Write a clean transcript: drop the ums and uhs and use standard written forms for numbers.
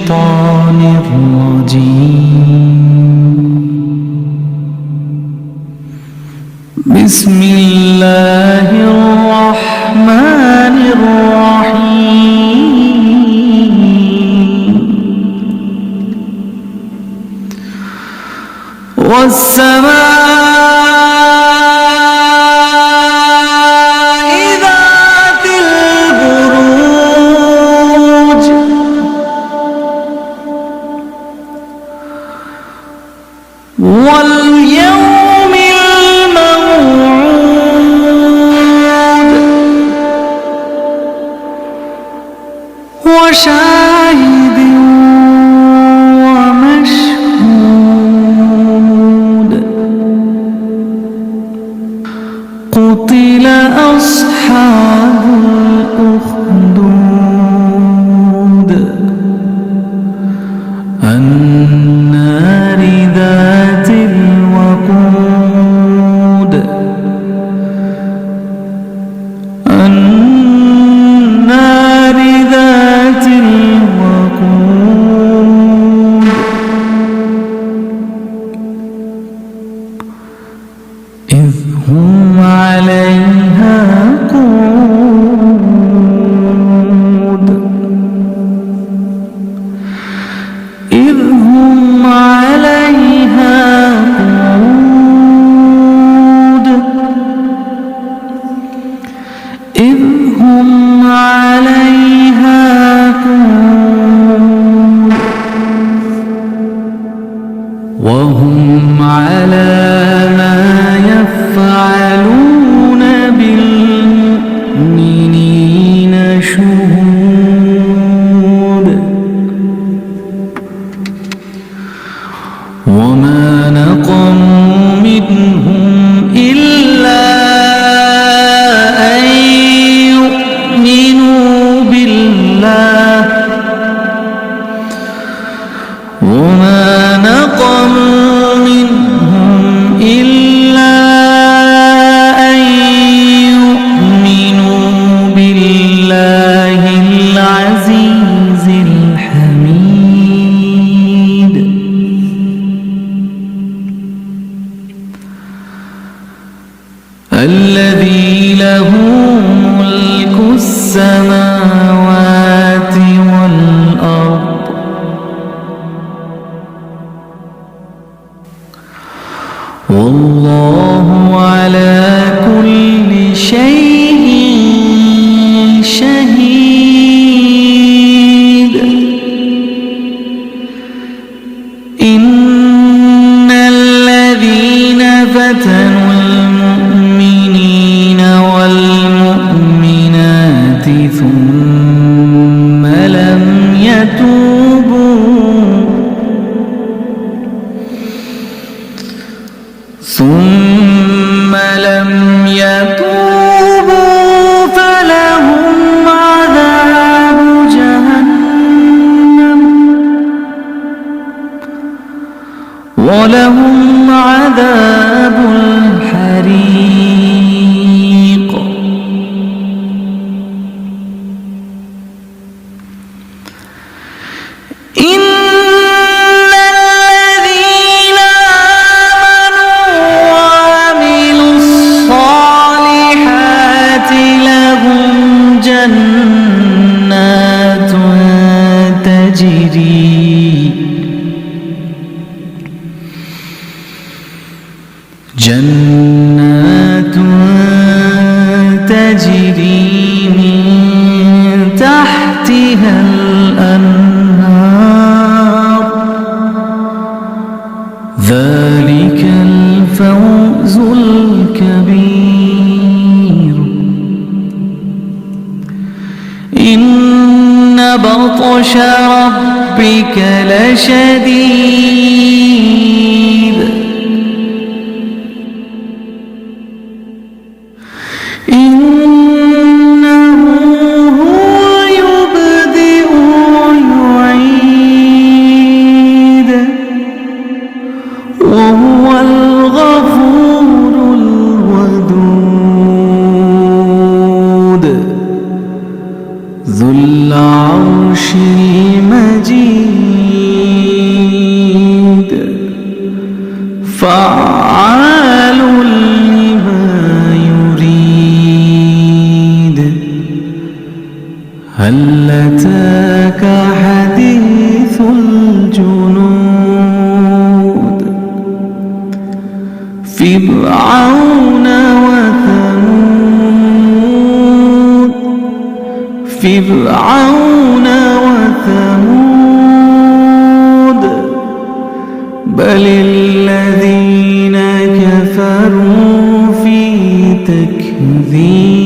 الشيطان الرجيم. بسم الله الرحمن الرحيم. والسماء ذات البروج واليوم الموعود وشاهد ومشهود. قتل أصحاب الأخدود النار ذات الوقود النار ذات الوقود إذ هم عليها قعود إذ هم عليها قعود إذ هم عليها قعود وهم على ما يفعلون بالمؤمنين شهود. وما نقموا منهم إلا أن يؤمنوا بالله وما نقموا منهم إلا أن يؤمنوا بالله العزيز الحميد. الذي له ملك السماوات والأرض والله على كل شيء شهيد. إن الذين فتنوا المؤمنين والمؤمنات ثم لم يتوبوا فلهم عذاب جهنم ولهم عذاب الحريق. جنات تجري من تحتها الأنهار ذلك الفوز الكبير. إن بطش ربك لشديد إنه هو يبدئ ويعيد وهو الغفور الودود ذو العرش المجيد. هل أتاك حديث الجنود فرعون وثمود بل الذين كفروا في تكذيب